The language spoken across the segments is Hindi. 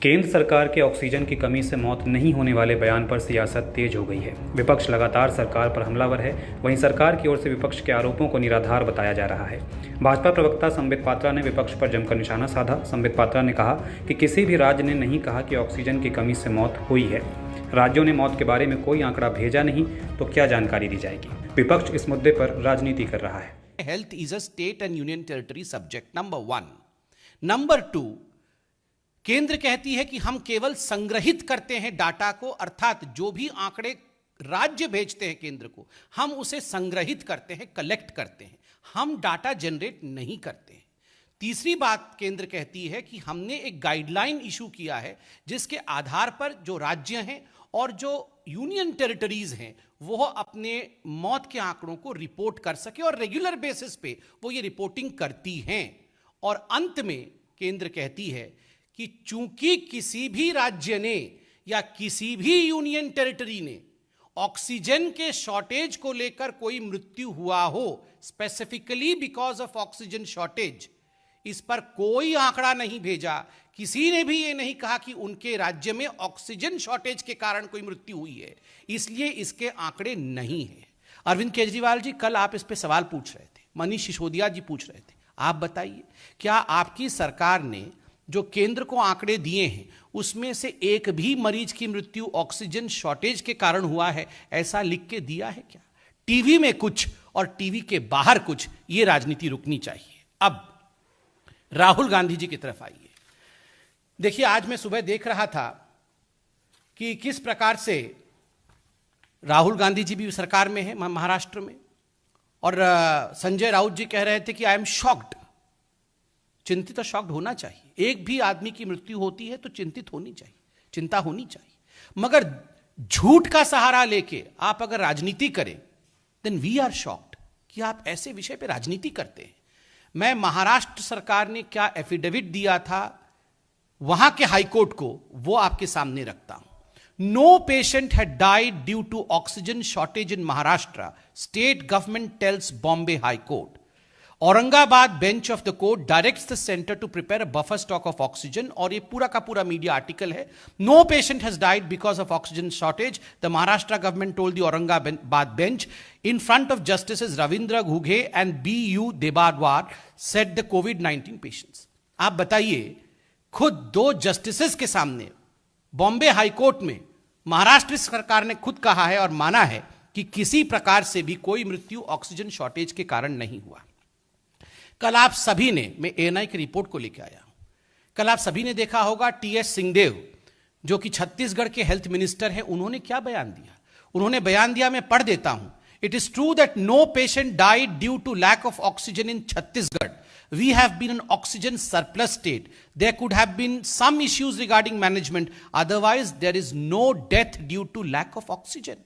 केंद्र सरकार के ऑक्सीजन की कमी से मौत नहीं होने वाले बयान पर सियासत तेज हो गई है। विपक्ष लगातार सरकार पर हमलावर है। वहीं सरकार की ओर से विपक्ष के आरोपों को निराधार बताया जा रहा है। भाजपा प्रवक्ता संबित पात्रा ने विपक्ष पर जमकर निशाना साधा। संबित पात्रा ने कहा कि किसी भी राज्य ने नहीं कहा कि ऑक्सीजन की कमी से मौत हुई है। राज्यों ने मौत के बारे में कोई आंकड़ा भेजा नहीं तो क्या जानकारी दी जाएगी। विपक्ष इस मुद्दे पर राजनीति कर रहा है। Health is a state and union territory subject, number 1. Number 2, केंद्र कहती है कि हम केवल संग्रहित करते हैं डाटा को, अर्थात जो भी आंकड़े राज्य भेजते हैं केंद्र को, हम उसे संग्रहित करते हैं, कलेक्ट करते हैं, हम डाटा जनरेट नहीं करते हैं। तीसरी बात केंद्र कहती है कि हमने एक गाइडलाइन इशू किया है जिसके आधार पर जो राज्य हैं और जो यूनियन टेरिटरीज हैं वो अपने मौत के आंकड़ों को रिपोर्ट कर सके और रेगुलर बेसिस पे वो ये रिपोर्टिंग करती हैं। और अंत में केंद्र कहती है कि चूंकि किसी भी राज्य ने या किसी भी यूनियन टेरिटरी ने ऑक्सीजन के शॉर्टेज को लेकर कोई मृत्यु हुआ हो, specifically because of oxygen shortage, इस पर कोई आंकड़ा नहीं भेजा। किसी ने भी ये नहीं कहा कि उनके राज्य में ऑक्सीजन शॉर्टेज के कारण कोई मृत्यु हुई है, इसलिए इसके आंकड़े नहीं है। अरविंद केजरीवाल जी, कल आप इस पे सवाल पूछ रहे थे, मनीष सिसोदिया जी पूछ रहे थे। आप बताइए, क्या आपकी सरकार ने जो केंद्र को आंकड़े दिए हैं उसमें से एक भी मरीज की मृत्यु ऑक्सीजन शॉर्टेज के कारण हुआ है, ऐसा लिख के दिया है क्या? टीवी में कुछ और टीवी के बाहर कुछ, ये राजनीति रुकनी चाहिए। अब राहुल गांधी जी की तरफ आइए। देखिए, आज मैं सुबह देख रहा था कि किस प्रकार से राहुल गांधी जी भी सरकार में है महाराष्ट्र में, और संजय राउत जी कह रहे थे कि आई एम शॉक्ड। चिंतित और शॉक्ड होना चाहिए। एक भी आदमी की मृत्यु होती है तो चिंतित होनी चाहिए, चिंता होनी चाहिए, मगर झूठ का सहारा लेके आप अगर राजनीति करें देन वी आर शॉक्ड कि आप ऐसे विषय पे राजनीति करते हैं। मैं महाराष्ट्र सरकार ने क्या एफिडेविट दिया था वहां के हाईकोर्ट को, वो आपके सामने रखता हूं। No patient had died due to oxygen shortage in Maharashtra, state government tells Bombay high court. Aurangabad bench of the court directs the centre to prepare a buffer stock of oxygen, और ये पूरा का पूरा मीडिया आर्टिकल है। No patient has died because of oxygen shortage, the Maharashtra government told the Aurangabad bench in front of justices Ravindra Ghuge and B U. Debarwar said the covid patients. आप बताइए, खुद दो जस्टिसेस के सामने बॉम्बे हाईकोर्ट में महाराष्ट्र सरकार ने खुद कहा है और माना है कि किसी प्रकार से भी कोई मृत्यु ऑक्सीजन शॉर्टेज के कारण नहीं हुआ। कल आप सभी ने, मैं एएनआई की रिपोर्ट को लेकर आया हूं, कल आप सभी ने देखा होगा टीएस सिंहदेव जो कि छत्तीसगढ़ के हेल्थ मिनिस्टर हैं, उन्होंने क्या बयान दिया। उन्होंने बयान दिया, मैं पढ़ देता हूं। It is true that no patient died due to lack of oxygen in Chhattisgarh. We have been an oxygen surplus state. There could have been some issues regarding management. Otherwise, there is no death due to lack of oxygen.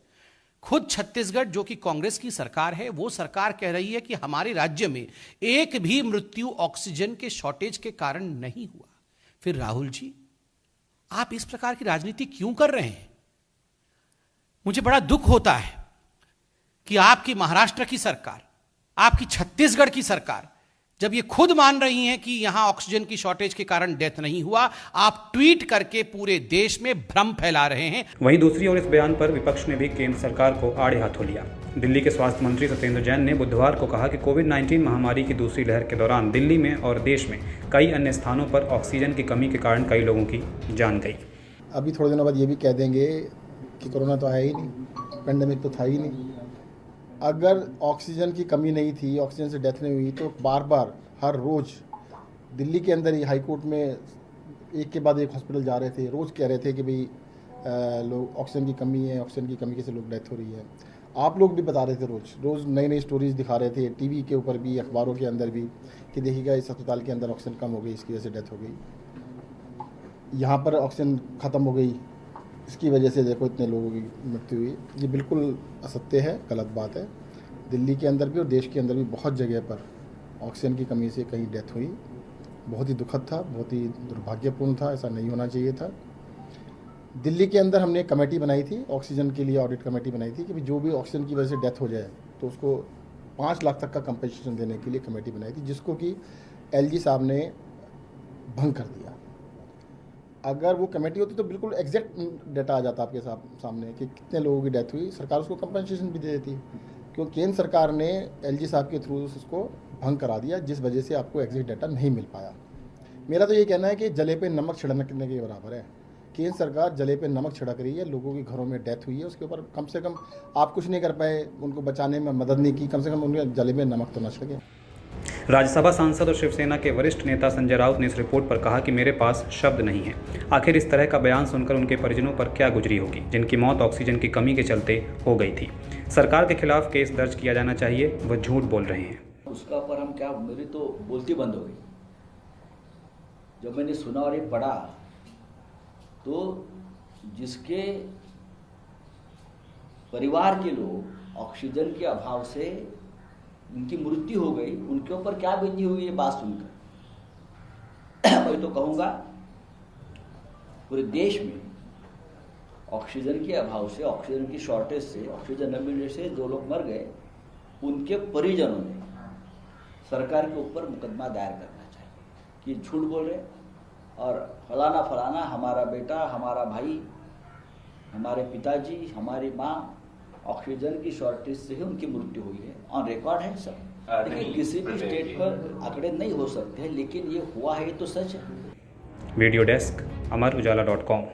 खुद छत्तीसगढ़ जो कि कांग्रेस की सरकार है, वो सरकार कह रही है कि हमारे राज्य में एक भी मृत्यु ऑक्सीजन के शॉर्टेज के कारण नहीं हुआ। फिर राहुल जी, आप इस प्रकार की राजनीति क्यों कर रहे हैं? मुझे बड़ा दुख होता है कि आपकी महाराष्ट्र की सरकार, आपकी छत्तीसगढ़ की सरकार, जब ये खुद मान रही हैं कि यहां ऑक्सीजन की शॉर्टेज के कारण डेथ नहीं हुआ, आप ट्वीट करके पूरे देश में भ्रम फैला रहे हैं। वहीं दूसरी ओर इस बयान पर विपक्ष ने भी केंद्र सरकार को आड़े हाथों लिया। दिल्ली के स्वास्थ्य मंत्री सत्येंद्र जैन ने बुधवार को कहा कि कोविड-19 महामारी की दूसरी लहर के दौरान दिल्ली में और देश में कई अन्य स्थानों पर ऑक्सीजन की कमी के कारण कई लोगों की जान गई। अभी थोड़े दिनों बाद ये भी कह देंगे कि कोरोना तो है ही नहीं, पेंडेमिक तो था ही नहीं। अगर ऑक्सीजन की कमी नहीं थी, ऑक्सीजन से डेथ नहीं हुई, तो बार बार हर रोज़ दिल्ली के अंदर ही हाई कोर्ट में एक के बाद एक हॉस्पिटल जा रहे थे, रोज़ कह रहे थे कि भाई लोग ऑक्सीजन की कमी है, ऑक्सीजन की कमी से लोग डेथ हो रही है। आप लोग भी बता रहे थे, रोज़ नई नई स्टोरीज दिखा रहे थे, टीवी के ऊपर भी, अखबारों के अंदर भी, कि देखिएगा इस अस्पताल के अंदर ऑक्सीजन कम हो गई, इसकी वजह से डेथ हो गई, यहाँ पर ऑक्सीजन ख़त्म हो गई, इसकी वजह से देखो इतने लोगों की मृत्यु हुई। ये बिल्कुल असत्य है, गलत बात है। दिल्ली के अंदर भी और देश के अंदर भी बहुत जगह पर ऑक्सीजन की कमी से कहीं डेथ हुई। बहुत ही दुखद था, बहुत ही दुर्भाग्यपूर्ण था, ऐसा नहीं होना चाहिए था। दिल्ली के अंदर हमने एक कमेटी बनाई थी, ऑक्सीजन के लिए ऑडिट कमेटी बनाई थी कि जो भी ऑक्सीजन की वजह से डेथ हो जाए तो उसको 5 लाख तक का कंपनसेशन देने के लिए कमेटी बनाई थी, जिसको कि एलजी साहब ने भंग कर दिया। अगर वो कमेटी होती तो बिल्कुल एग्जैक्ट डाटा आ जाता आपके सामने कि कितने लोगों की डेथ हुई, सरकार उसको कंपनसेशन भी दे देती। क्योंकि केंद्र सरकार ने एलजी साहब के थ्रू उसको भंग करा दिया, जिस वजह से आपको एग्जैक्ट डाटा नहीं मिल पाया। मेरा तो ये कहना है कि जले पे नमक छिड़कने के बराबर है। केंद्र सरकार जले पे नमक छिड़क रही है, लोगों के घरों में डेथ हुई है, उसके ऊपर कम से कम आप कुछ नहीं कर पाए, उनको बचाने में मदद नहीं की, कम से कम उनके जले में नमक तो न छिड़के। राज्यसभा सांसद और शिवसेना के वरिष्ठ नेता संजय राउत ने इस रिपोर्ट पर कहा कि मेरे पास शब्द नहीं है। आखिर इस तरह का बयान सुनकर उनके परिजनों पर क्या गुजरी होगी, जिनकी मौत ऑक्सीजन की कमी के चलते हो गई थी। सरकार के खिलाफ केस दर्ज किया जाना चाहिए, वह झूठ बोल रहे हैं। उसका पर हम क्या, मेरी तो बोलती बंद हो गई जब मैंने सुना और ये पढ़ा। तो जिसके परिवार के लोग ऑक्सीजन के अभाव से उनकी मृत्यु हो गई, उनके ऊपर क्या बीती हुई ये बात सुनकर मैं तो कहूँगा पूरे देश में ऑक्सीजन के अभाव से, ऑक्सीजन की शॉर्टेज से, ऑक्सीजन न मिलने से जो लोग मर गए, उनके परिजनों ने सरकार के ऊपर मुकदमा दायर करना चाहिए कि झूठ बोल रहे और फलाना फलाना हमारा बेटा, हमारा भाई, हमारे पिताजी, हमारी माँ ऑक्सीजन की शॉर्टेज से ही उनकी मृत्यु हुई है। ऑन रिकॉर्ड है सब। देखिए किसी भी स्टेट पर आंकड़े नहीं हो सकते हैं, लेकिन ये हुआ है, ये तो सच है। वीडियो डेस्क, अमर उजाला.com।